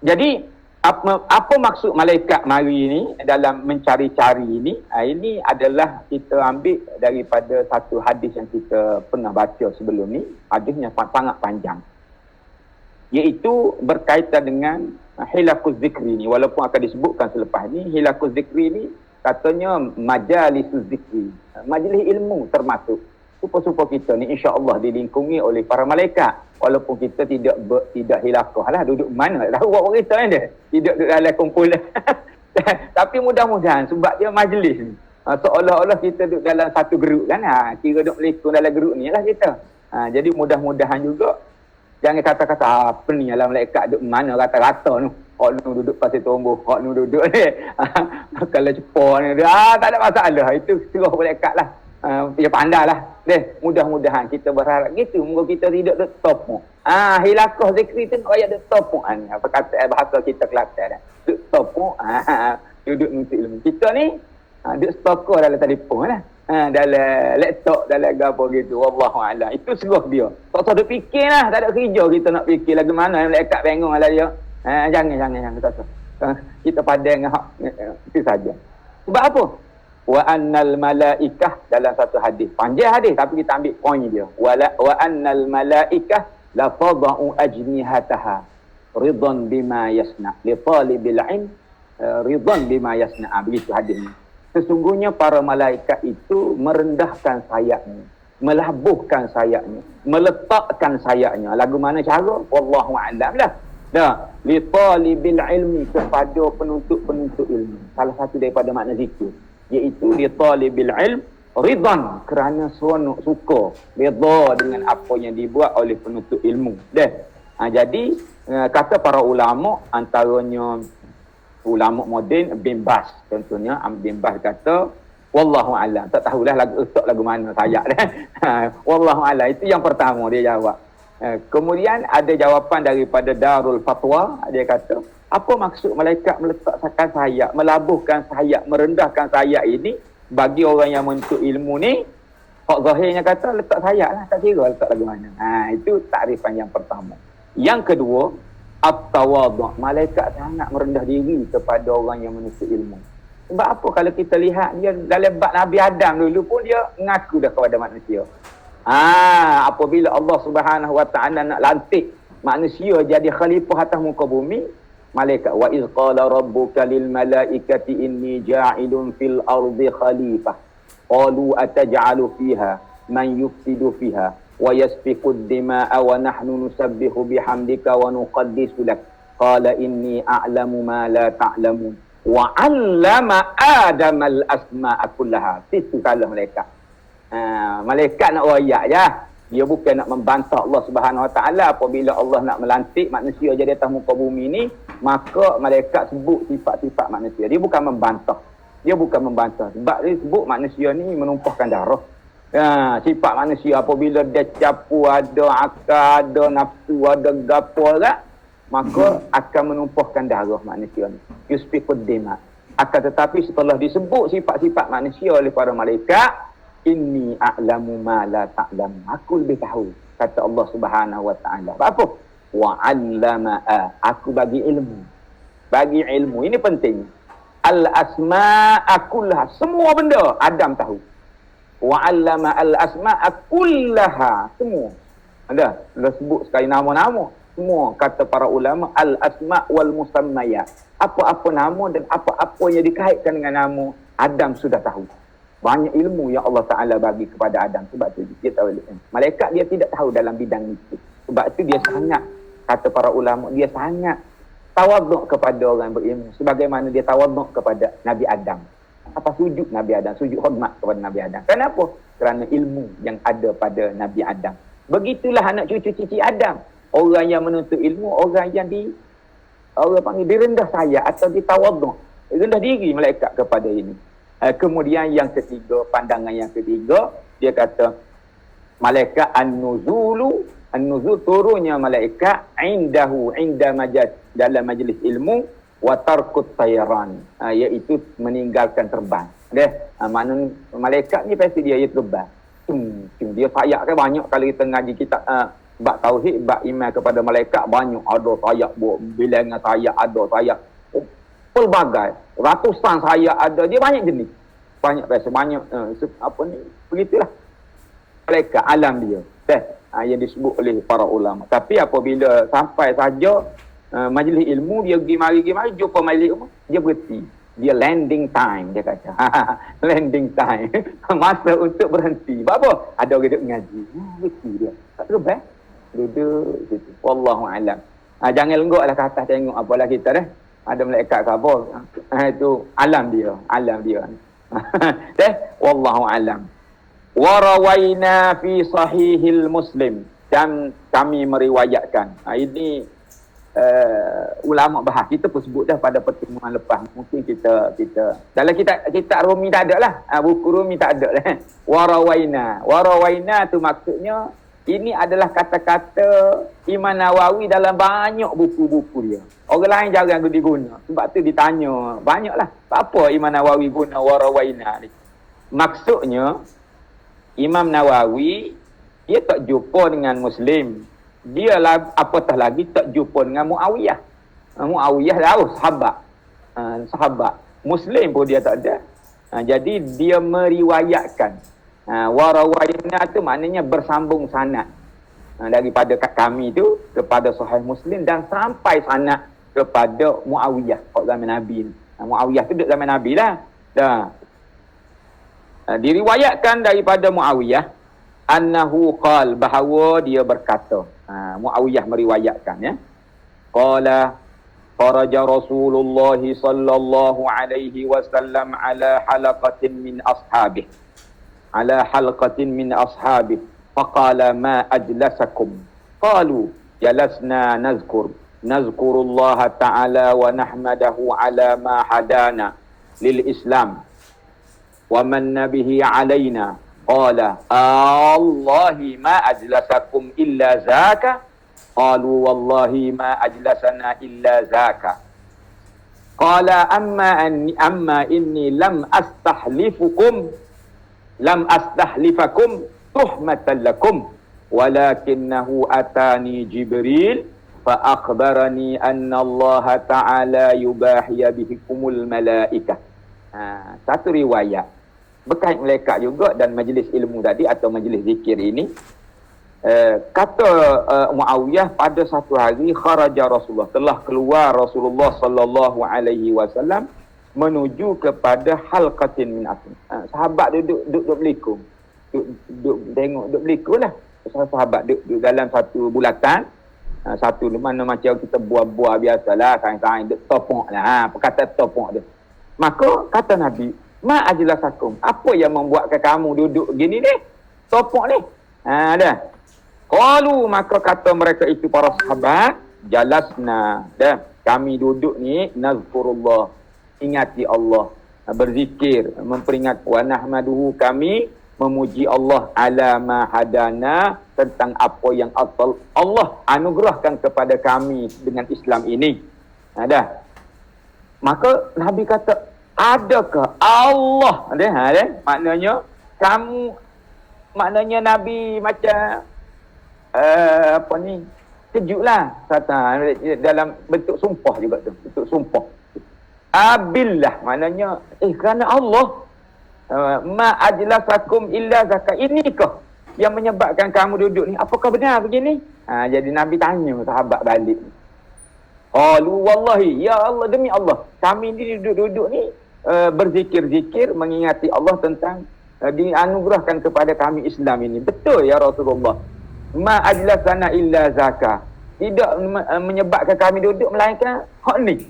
Jadi apa maksud malaikat mari ni dalam mencari-cari ni? Ini adalah kita ambil daripada satu hadis yang kita pernah baca sebelum ni. Hadisnya sangat panjang, iaitu berkaitan dengan hilakuz zikri ni. Walaupun akan disebutkan selepas ni, hilakuz zikri ni katanya majalisuz zikri, majlis ilmu termasuk. Supaya kita ni insya-Allah dilingkungi oleh para malaikat. Walaupun kita tidak hilafkah lah, duduk mana tak tahu buat kita ni. Tidak duduk dalam kumpulan. Tapi mudah-mudahan sebab dia majlis ni. Seolah-olah kita duduk dalam satu geruk kan. Kira duduk melingkung dalam geruk ni lah kita. Jadi mudah-mudahan juga jangan kata-kata apa ni alam malaikat duduk mana rata-rata tu. Hak ni duduk pasal tomboh, hak ni duduk ni. Kalau cepor ni tak ada masalah. Itu serah malaikat lah. Dia pandai lah. Mudah-mudahan kita berharap gitu. Moga kita tidak duduk topok. Hilakah zikri tu nak ayat duduk topok. Apa kata bahasa kita Kelantan dah. Duduk topok. Duduk nuntut ilmu. Kita ni duduk stokor dalam telefon lah. Dalam laptop, dalam apa gitu. Wallahualam. Itu serah dia. Tak usah duduk fikir lah. Tak ada kerja kita nak fikir lagu mana. Malaikat bengong lah dia. Jangan. Kita padang dengan hak. Itu saja. Sebab apa? Wa annal malaikah dalam satu hadis. Panjang hadis tapi kita ambil poin dia. Wa annal malaikah la tadau ajnihataha ridan bima yasna li talibil ilm ridan bima yasna. Begitu hadis ni. Sesungguhnya para malaikat itu merendahkan sayapnya, melabuhkan sayapnya, meletakkan sayapnya. Lagu mana cara? Wallahu a'lam lah. Li talibil ilmi, kepada penuntut ilmu. Salah satu daripada makna zikir iaitu li talibil ilm ridan, kerana seronok, suka, redha dengan apa yang dibuat oleh penuntut ilmu. Jadi kata para ulama, antaranya ulama moden Bin Baz contohnya. Bin Baz kata wallahu alam, tak tahulah lagu mana saya dah. Wallahu alam, itu yang pertama dia jawab. Kemudian ada jawapan daripada Darul Fatwa. Dia kata, apa maksud malaikat meletakkan sayap, melabuhkan sayap, merendahkan sayap ini bagi orang yang menuntut ilmu ni? Hak zahirnya kata letak sayap lah, tak kira letak lagu mana. Itu takrifan yang pertama. Yang kedua, at-tawadhu'. Malaikat sangat merendah diri kepada orang yang menuntut ilmu. Sebab apa? Kalau kita lihat dia dalam bab Nabi Adam dulu pun dia mengaku dah kepada manusia. Apabila Allah Subhanahu Wa Ta'ala nak lantik manusia jadi khalifah atas muka bumi, malaikat wa iz qala rabbuka lil malaikati inni ja'ilun fil ardi khalifah qalu ataj'alu fiha man yufsidu fiha wa yasfiku ad-dima'a wa nahnu nusabbihu bihamdika wa nuqaddisu lak qala inni a'lamu ma la ta'lamun wa 'allama adama al-asma'a kullaha. Itu kalau malaikat. Malaikat nak royak je. Dia bukan nak membantah Allah Subhanahu Wa Ta'ala. Apabila Allah nak melantik manusia jadi atas muka bumi ni, maka malaikat sebut sifat-sifat manusia. Dia bukan membantah. Sebab dia sebut manusia ni menumpahkan darah. Sifat manusia apabila dia capu, ada akal, ada nafsu, ada gapo lah, maka akan menumpahkan darah manusia ni. Yusfiqud dima. Akan tetapi setelah disebut sifat-sifat manusia oleh para malaikat, inni a'lamu ma la ta'lam, aku lebih tahu, kata Allah Subhanahu Wa Ta'ala. Apa? Wa 'allama, aku bagi ilmu. Ini penting. Al asma'a kullaha, semua benda Adam tahu. Wa 'allama al asma'a kullaha, semua. Ada sebut sekali nama-nama. Semua kata para ulama al asma' wal musammayat. Apa-apa nama dan apa-apa yang dikaitkan dengan nama, Adam sudah tahu. Banyak ilmu yang Allah Ta'ala bagi kepada Adam. Sebab tu dia tahu. Malaikat dia tidak tahu dalam bidang itu. Sebab tu dia sangat, kata para ulama, dia sangat tawaduk kepada orang berilmu. Sebagaimana dia tawaduk kepada Nabi Adam. Apa sujud Nabi Adam? Sujud hormat kepada Nabi Adam. Kenapa? Kerana ilmu yang ada pada Nabi Adam. Begitulah anak cucu cici Adam. Orang yang menuntut ilmu, orang yang orang panggil direndah saya atau ditawaduk. Rendah diri malaikat kepada ini. Kemudian yang ketiga, pandangan yang ketiga, dia kata malaikat an-nuzul turunnya malaikat dalam majlis ilmu wa tarkut tayran, iaitu meninggalkan terbang. Maknanya malaikat ni pasti dia terbang. Dia sayap kan banyak. Kalau kita ngaji kitab bab tauhid, bab iman kepada malaikat, banyak ada sayap, bilangan sayap, ada sayap pelbagai, ratusan sayap ada, dia banyak jenis, banyak apa ni, begitulah malaikat alam dia yang disebut oleh para ulama. Tapi apabila sampai saja majlis ilmu, dia pergi mari jumpa majlis ilmu, dia berhenti, Dia landing time, dia kata. Landing time. Masa untuk berhenti. Apa? Ada orang duduk mengaji. Berhenti dia. Tak terbaik. Duduk situ. Wallahu alam. Jangan lenggok lah ke atas tengok apalah kita dah. Ada malaikat ke apa. Itu alam dia. Alam dia. Wallahu alam. Warawaina fi sahihil Muslim. Dan kami meriwayatkan. Ini ulama bahas. Kita pun sebut dah pada pertemuan lepas. Mungkin kita dalam kitab Rumi tak ada lah. Buku Rumi tak ada lah. Warawaina tu maksudnya ini adalah kata-kata Imam Nawawi dalam banyak buku-buku dia. Orang lain jarang diguna. Sebab tu ditanya banyaklah. Apa Imam Nawawi guna warawaina ni? Maksudnya Imam Nawawi dia tak jumpa dengan Muslim. Dia apatah lagi tak jumpa dengan Muawiyah. Muawiyah jauh sahabat. Muslim pun dia tak ada. Jadi dia meriwayatkan. Warawaina tu maknanya bersambung sanad. Daripada kami tu kepada Sahih Muslim dan sampai sanad kepada Muawiyah pada zaman Nabi ni. Muawiyah tu duduk zaman Nabi lah. Diriwayatkan daripada Muawiyah annahu qal, bahawa dia berkata. Muawiyah meriwayatkan ya. Qala kharaja Rasulullah sallallahu alaihi wasallam ala halaqatin min ashabihi. Ala halqatin min ashabihi. Faqala ma ajlasakum. Qalu jalasna nazkurullaha ta'ala wa nahmadahu ala ma hadana lil Islam wa manna bihi alaina. Qala Allahi ma ajlasakum illa zaka. Qalu wallahi ma ajlasana illa zaka. Qala amma inni lam astahlifakum tuhmatan lakum walakinnahu atani Jibril fa akhbarani anna Allah ta'ala yubahiya bihikumul malaikah. Satu riwayat berkait malaikat juga dan majlis ilmu tadi atau majlis zikir ini. Kata Muawiyah, pada satu hari kharaja Rasulullah, telah keluar Rasulullah sallallahu alaihi wasallam menuju kepada halqatin min asn. Sahabat duduk berlikung. Duduk tengok, duduk berlikung lah. Sahabat duduk dalam satu bulatan. Satu mana macam kita buah-buah biasalah, kain-kain duduk topok lah. Perkataan topok dia. Maka kata Nabi, ma ajlasakum, apa yang membuatkan kamu duduk gini ni? Topok ni. Dah. Qalu, maka kata mereka itu para sahabat, jalasna, dah. Kami duduk ni nazkurullah, ingati Allah, berzikir, memperingat wa nahmaduhu, kami memuji Allah ala ma hadana, tentang apa yang Allah anugerahkan kepada kami dengan Islam ini. Dah. Maka Nabi kata, adakah Allah maknanya kamu, maknanya Nabi macam kejutlah dalam bentuk sumpah juga tu, bentuk sumpah. Abillah maknanya kerana Allah ma ajlasakum illa zakat, inikah yang menyebabkan kamu duduk ni, apakah benar begini? Jadi Nabi tanya sahabat balik. Qalu wallahi, ya Allah, demi Allah, kami ni duduk-duduk ni berzikir-zikir mengingati Allah tentang dianugerahkan kepada kami Islam ini. Betul ya Rasulullah. Ma ajlasana illa zakah, tidak menyebabkan kami duduk melainkan hak ni.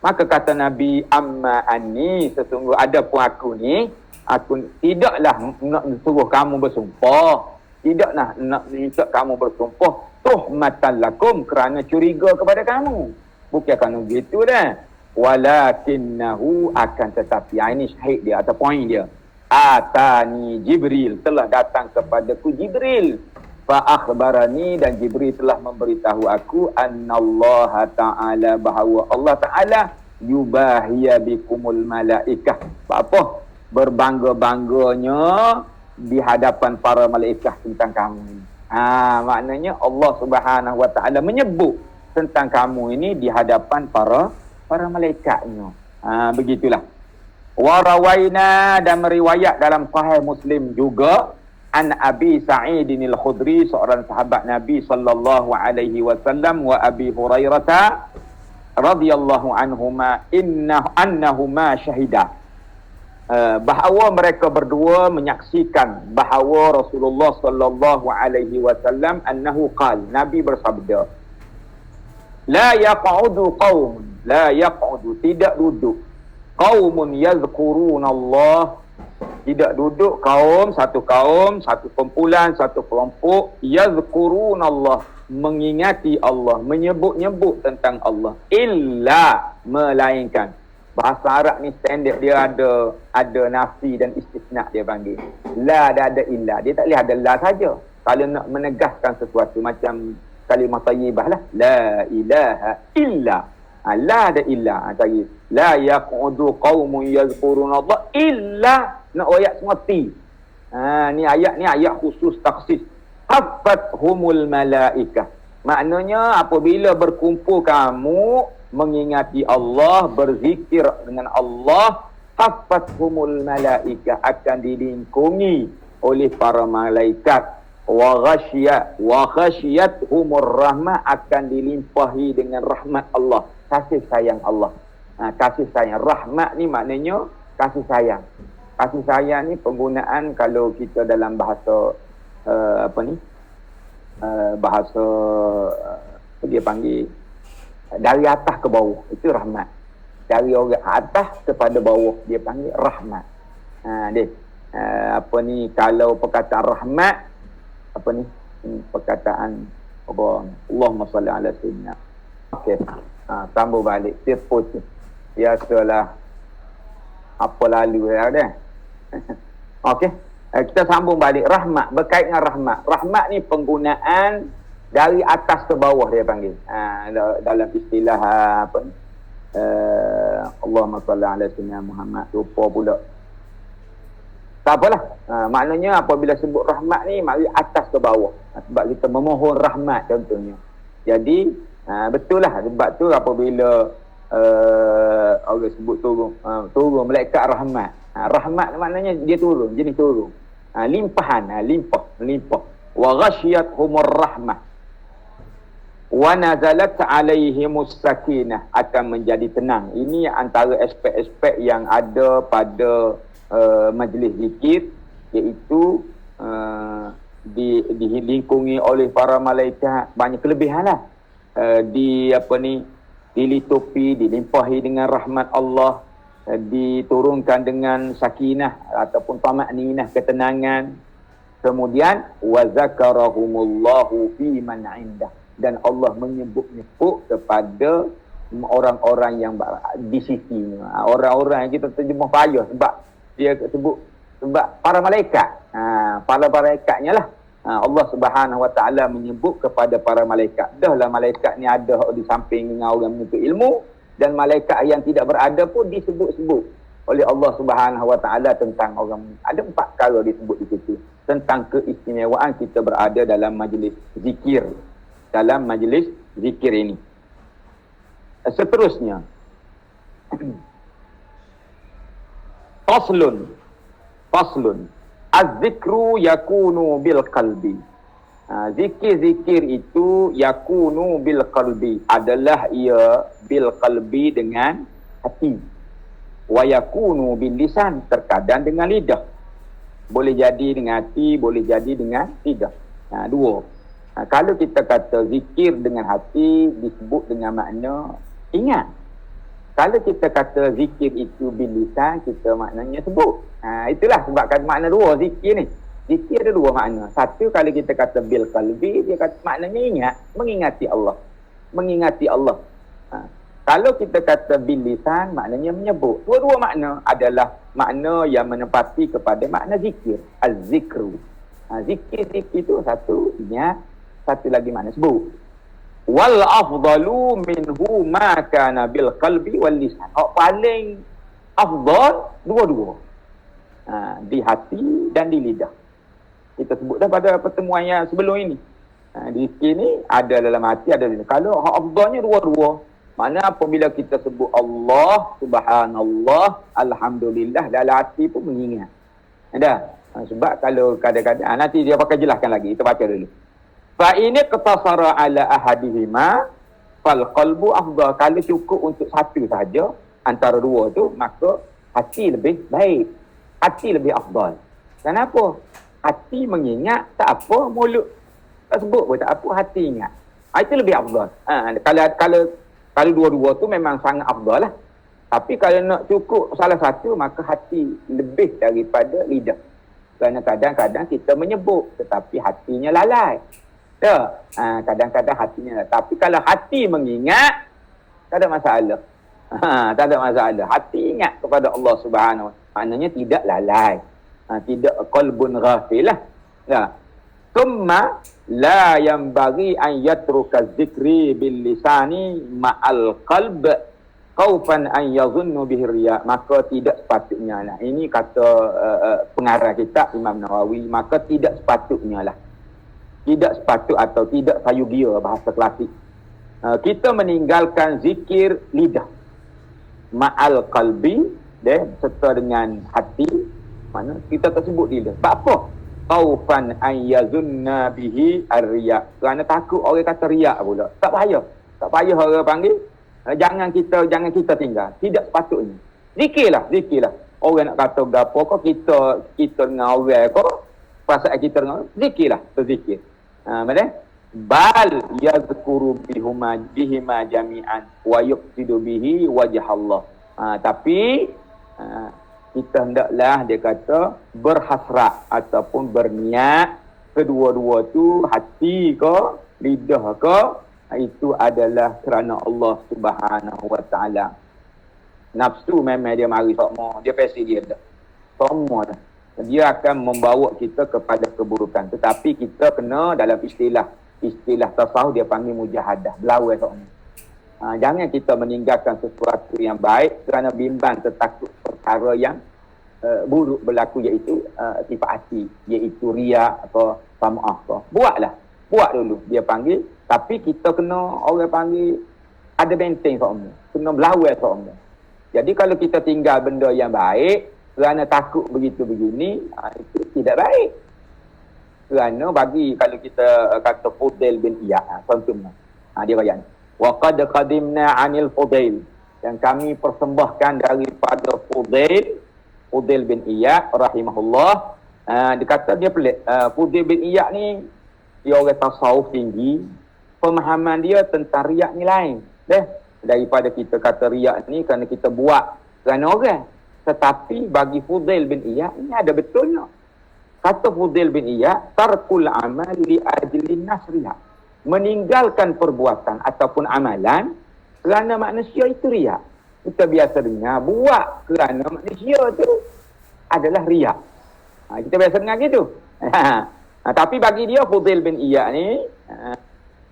Maka kata Nabi, amma anni, sesungguh ada pun aku ni, aku tidaklah nak suruh kamu bersumpah, tidaklah nak minta kamu bersumpah tuhmatan lakum, kerana curiga kepada kamu, bukan kerana begitu dah. Walakinnahu, akan tetapi, ini syahid dia atau poin dia, atani Jibril, telah datang kepadaku Jibril, fa akhbarani, dan Jibril telah memberitahu aku, annallaha ta'ala, bahawa Allah Ta'ala yubahiya bikumul malaikah, apa? Berbangga-bangganya di hadapan para malaikat tentang kamu. Maknanya Allah Subhanahu wa Ta'ala menyebut tentang kamu ini di hadapan para malaikatnya. Begitulah. Warawaina, dan meriwayat dalam Sahih Muslim juga, an Abi Sa'idin al-Khudri, seorang sahabat Nabi sallallahu alaihi wasallam, wa Abi Hurairah, radhiyallahu anhuma annahuma syahida, bahawa mereka berdua menyaksikan bahawa Rasulullah sallallahu alaihi wasallam annahu qala, Nabi bersabda, la yaq'udu qaumun, la yaq'udu, tidak duduk, qaumun yazkuruna Allah, tidak duduk satu kumpulan, satu kelompok, yazkuruna Allah, mengingati Allah, menyebut-nyebut tentang Allah, illa, melainkan. Bahasa Arab ni standard dia ada nafi dan istisna dia panggil. La ada illa. Dia tak boleh ada la saja. Kalau nak menegaskan sesuatu macam kalimah thayyibah lah, la ilaha illa. La ada illa. Cari la yaqudu qaumun yazkuruna Allah illa, nak ayat semua ti. Ni ayat khusus taksis. Haffathumul malaikah. Maknanya apabila berkumpul kamu mengingati Allah, berzikir dengan Allah, haffathumul malaikah, akan dilingkungi oleh para malaikat, wa ghashiyatuhumur rahmah, akan dilimpahi dengan rahmat Allah, kasih sayang Allah. Kasih sayang, rahmat ni maknanya kasih sayang. Kasih sayang ni penggunaan kalau kita dalam bahasa bahasa dia panggil dari atas ke bawah, itu rahmat. Dari orang atas kepada bawah dia panggil rahmat. Kalau perkataan rahmat, perkataan Allahumma salli ala sayyidina. Okey. Sambung balik tipu tu. Biasalah apa lalu dah. Okey. Kita sambung balik rahmat, berkait dengan rahmat. Rahmat ni penggunaan dari atas ke bawah dia panggil. Dalam istilah Allahumma salli ala sayyidina Muhammad, lupa pula. Tak apalah. Maknanya apabila sebut rahmat ni mari atas ke bawah. Sebab kita memohon rahmat contohnya. Jadi betul lah, sebab tu apabila orang sebut turun malaikat rahmat. Rahmat maknanya dia turun, jenis turun. Limpahan, limpah. Wa ghashiyatuhumur rahmah. Wa nazalat alaihimus sakinah, akan menjadi tenang. Ini antara aspek-aspek yang ada pada majlis zikir, iaitu dilingkungi oleh para malaikat, banyak kelebihan lah. Dilitupi, dilimpahi dengan rahmat Allah, diturunkan dengan sakinah ataupun tamakninah, ketenangan. Kemudian wa zakarahumullahu fi man indah, dan Allah menyebut-nyebut kepada orang-orang yang di sisinya. Orang-orang yang kita terjemah payah sebab dia sebut sebab para malaikat. Para malaikatnya lah. Allah Subhanahu Wa Taala menyebut kepada para malaikat. Dahlah malaikat ni ada di samping dengan orang menuntut ilmu, dan malaikat yang tidak berada pun disebut-sebut oleh Allah Subhanahu Wa Taala tentang orang. Ada 4 perkara disebut di situ tentang keistimewaan kita berada dalam majlis zikir. Dalam majlis zikir ini. Seterusnya. Faslun. Az-zikru yakunu bil qalbi. Zikir-zikir itu yakunu bil qalbi, adalah ia bil qalbi dengan hati. Wa yakunu bil lisan, terkadang dengan lidah. Boleh jadi dengan hati, boleh jadi dengan lidah. Dua. Kalau kita kata zikir dengan hati, disebut dengan makna ingat. Kalau kita kata zikir itu bil lisan, kita maknanya sebut. Itulah sebab kata makna dua zikir ni. Zikir ada 2 makna. Satu, kalau kita kata bil qalbi, dia kata maknanya ingat, mengingati Allah. Mengingati Allah. Kalau kita kata bil lisan, maknanya menyebut. Dua-dua makna adalah makna yang menempati kepada makna zikir. Az-zikru. Zikir itu satu, ingat. Satu lagi makna sebut. Wal afdalu minhu ma kana bil qalbi wal lisan. Paling afdal dua-dua. Di hati dan di lidah. Kita sebut dah pada pertemuan yang sebelum ini. Di sini ada dalam hati, ada di lidah. Kalau afdalnya dua-dua. Mana apabila kita sebut Allah, subhanallah, alhamdulillah, dalam hati pun mengingat. Ada. Sebab kalau kadang-kadang nanti dia pakai jelaskan lagi. Kita baca dulu. Fa ini qatasara ala ahadihima, fal qalbu afdal. Kalau cukup untuk satu saja antara dua tu, maka hati lebih baik, hati lebih afdal. Kenapa? Hati mengingat tak apa, mulut tak sebut pun tak apa, hati ingat. Itu lebih afdal. Kalau dua-dua tu memang sangat afdal lah. Tapi kalau nak cukup salah satu, maka hati lebih daripada lidah. Kerana kadang-kadang kita menyebut tetapi hatinya lalai. Tak? Kadang-kadang hatinya lalai. Tapi kalau hati mengingat, tak ada masalah. Tak ada masalah. Hati ingat kepada Allah Subhanahu Wa Taala. Maknanya tidak lalai. Tidak qalbun ghafil lah. Ya. Thumma la yanbaghi an yatruka dzikri bil lisani ma'al qalb khaufan an yazunnu bihi riya. Maka tidak sepatutnya lah. Ini kata pengarang kitab Imam Nawawi. Maka tidak sepatutnya lah. Tidak sepatut atau tidak sayugia bahasa klasik. Kita meninggalkan zikir lidah ma'al qalbi, serta dengan hati. Mana kita tersebut lidah. Sebab apa? Khaufan an yazunna bihi ar-riya. Kerana takut orang kata riak pula. Tak payah. Tak payah orang panggil. Jangan kita tinggal. Tidak sepatutnya. Zikirlah. Orang nak kata gapo kau, kita dengan orang kau, perasaan kita dengan zikirlah, berzikir. Betul? Bal yazkuru bihima jami'an wa yuqsidu bihi wajh Allah. Tapi kita hendaklah, dia kata, berhasrat ataupun berniat kedua-dua tu, hati ke, lidah ke, itu adalah kerana Allah Subhanahu Wa Taala. Nafsu memang dia mari semua, dia pasti dia dah. Semua dah. Dia akan membawa kita kepada keburukan. Tetapi kita kena dalam istilah tasawuf dia panggil mujahadah, berlawan semua. Jangan kita meninggalkan sesuatu yang baik kerana bimbang tertakut perkara yang buruk berlaku, iaitu sifat hati, iaitu riak atau sam'ah atau. Buat dulu dia panggil. Tapi kita kena, orang panggil, ada benteng semua. Kena berlawan semua. Jadi kalau kita tinggal benda yang baik kerana takut begitu begini, itu tidak baik. Kerana bagi, kalau kita kata Fudail bin Iyad, contohnya, dia bayang, wa qad qadimna 'anil Fudail, yang kami persembahkan daripada Fudail bin Iyad rahimahullah. Dia kata dia pelik. Fudail bin Iyad ni dia orang tasawuf tinggi, pemahaman dia tentang riak ni lain. Daripada kita kata riak ni kerana kita buat kerana orang. Tetapi bagi Fudail bin Iyad ni ada betulnya. Kata Fudail bin Iyad, tarkul amal li ajli nasriha. Meninggalkan perbuatan ataupun amalan kerana manusia itu riak. Kita biasa dengar buat kerana manusia tu adalah riak. Kita biasa dengar gitu. Tapi bagi dia, Fudail bin Iyad ni,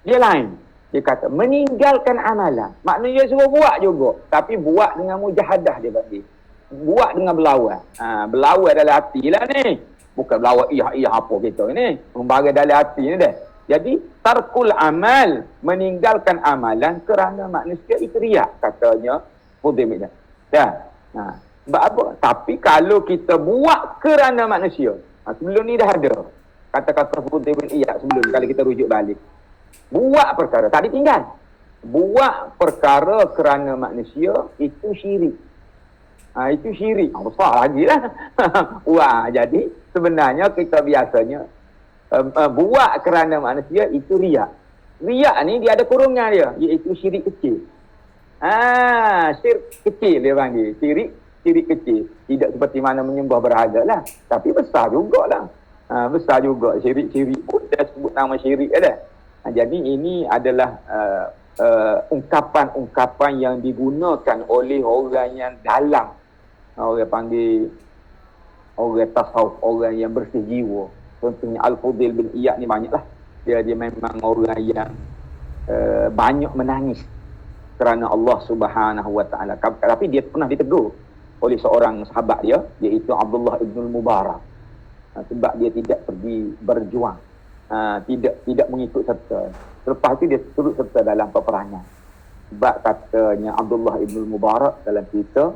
dia lain. Dia kata meninggalkan amalan. Maknanya suruh buat juga, tapi buat dengan mujahadah, dia bagi. Buat dengan berlawan. Berlawan dalam hati lah ni. Bukan berlawan iya apa kita ni. Membagai dalam hati ni dah. Jadi tarkul amal, meninggalkan amalan kerana manusia itu riak, katanya Fudail bin Iyad. Sebab apa? Tapi kalau kita buat kerana manusia, sebelum ni dah ada kata-kata Fudail bin Iyad sebelum, kalau kita rujuk balik. Buat perkara, tak ditinggal. Buat perkara kerana manusia, itu syirik. Itu syirik. Besar lagi lah. Wah, jadi sebenarnya kita biasanya buat kerana manusia, itu riak. Riak ni dia ada kurungan dia, iaitu syirik kecil. Syirik kecil dia panggil. Syirik kecil. Tidak seperti mana menyembah berhala lah. Tapi besar jugalah. Besar juga. Syirik pun dia sebut nama syirik ada. Jadi ini adalah ungkapan-ungkapan yang digunakan oleh orang yang dalam. Orang panggil orang tasawuf, orang yang bersih jiwa. Contohnya Al-Fudail bin Iyad ni banyaklah. Dia memang orang yang banyak menangis kerana Allah Subhanahu Wa Taala. Tapi dia pernah ditegur oleh seorang sahabat dia, iaitu Abdullah ibn Mubarak. Sebab dia tidak pergi berjuang, tidak mengikut serta. Lepas itu dia turut serta dalam peperangan. Sebab katanya Abdullah ibn Mubarak dalam cerita,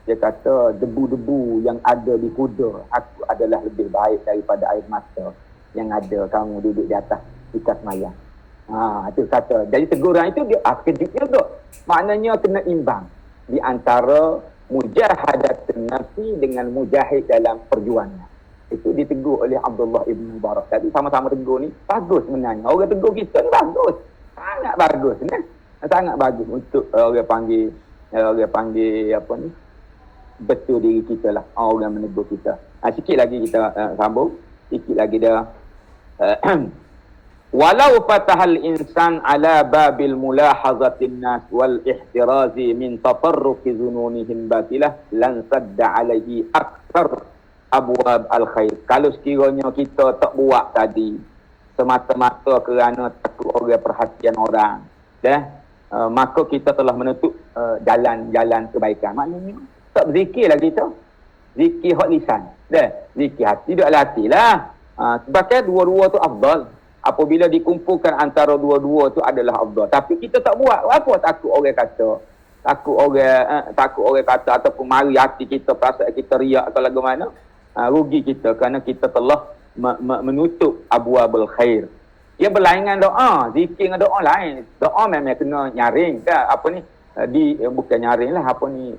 dia kata debu-debu yang ada di kuda aku adalah lebih baik daripada air mata yang ada kamu duduk di atas ikat mayang. Itu kata. Jadi teguran itu dia kejut juga. Maknanya kena imbang di antara mujahadat nafsi dengan mujahid dalam perjuangan. Itu ditegur oleh Abdullah ibn Mubarak. Jadi sama-sama tegur ni bagus sebenarnya. Orang tegur kita ni bagus. Sangat bagus ni. Sangat bagus untuk orang panggil apa ni? Betul diri kita lah. Orang menegur kita. Sikit lagi kita sambung. Sikit lagi dah. Walau fatahal insan ala babil mulahazatin nas wal ihtirazi min tafarruqi zununihim batilah lan sadda alaihi akthar abwab al khair. Kalau sekiranya kita tak buat tadi semata-mata kerana takut orang perhatian orang, maka kita telah menutup jalan-jalan kebaikan. Maknanya tak berzikir lah kita. Zikir hak lisan. Zikir hati tak hati lah. Sebabkan dua-dua tu afdal. Apabila dikumpulkan antara dua-dua tu adalah afdal. Tapi kita tak buat. Apa takut orang kata? Takut orang kata ataupun mari hati kita, perasaan kita riak atau lagu mana? Rugi kita kerana kita telah menutup abwabul khair. Dia berlainan doa, zikir dengan doa lain. Doa memang kena nyaring kan? Apa ni? Bukan nyaring lah, apa ni?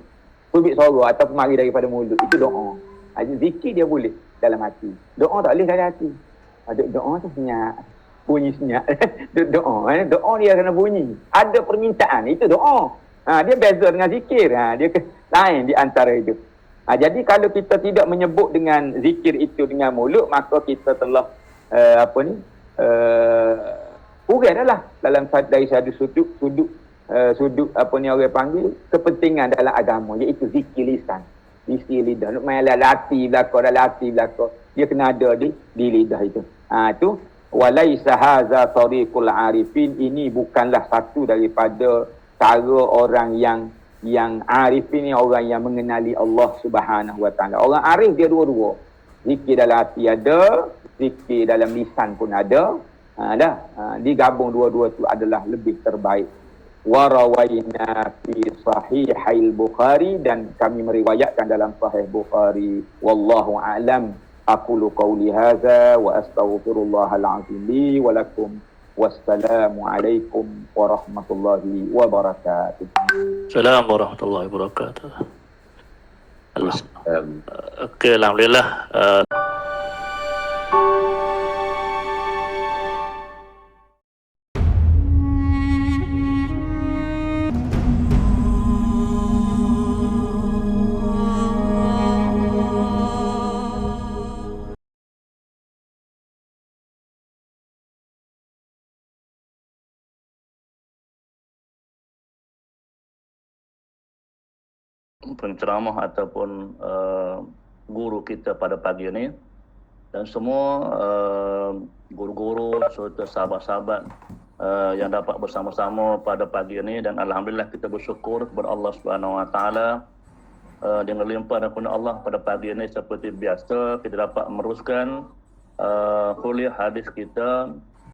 Tubik suara ataupun mari daripada mulut. Itu doa. Zikir dia boleh dalam hati. Doa tak boleh dalam hati. Doa tu senyap. Bunyi senyap. Doa dia kena bunyi. Ada permintaan, itu doa. Dia beza dengan zikir. Dia lain di antara itu. Jadi kalau kita tidak menyebut dengan zikir itu dengan mulut, maka kita telah kurang dah lah dalam dari satu sudut apa ni orang panggil kepentingan dalam agama, iaitu zikir lisan, zikir lidah. Nak main latih belaka, dia kena ada di lidah itu. Itu walaisa haza tariqul arifin, ini bukanlah satu daripada cara orang yang arifin ni, orang yang mengenali Allah Subhanahu wa taala. Orang arif dia dua-dua. Zikir dalam hati ada, zikir dalam lisan pun ada. Digabung dua-dua tu adalah lebih terbaik. Wa rawaina fi sahihil Bukhari, dan kami meriwayatkan dalam sahih Bukhari. Wallahu a'lam. Aqulu qawli hadza wa astaghfirullahal azim li wa lakum. Wassalamu alaikum warahmatullahi wabarakatuh. Assalamualaikum warahmatullahi wabarakatuh. Okey, alhamdulillah. Penceramah ataupun guru kita pada pagi ini, dan semua guru-guru serta sahabat-sahabat yang dapat bersama-sama pada pagi ini. Dan alhamdulillah kita bersyukur kepada Allah Subhanahu wa taala dengan limpahan anugerah Allah pada pagi ini. Seperti biasa kita dapat meneruskan kuliah hadis kita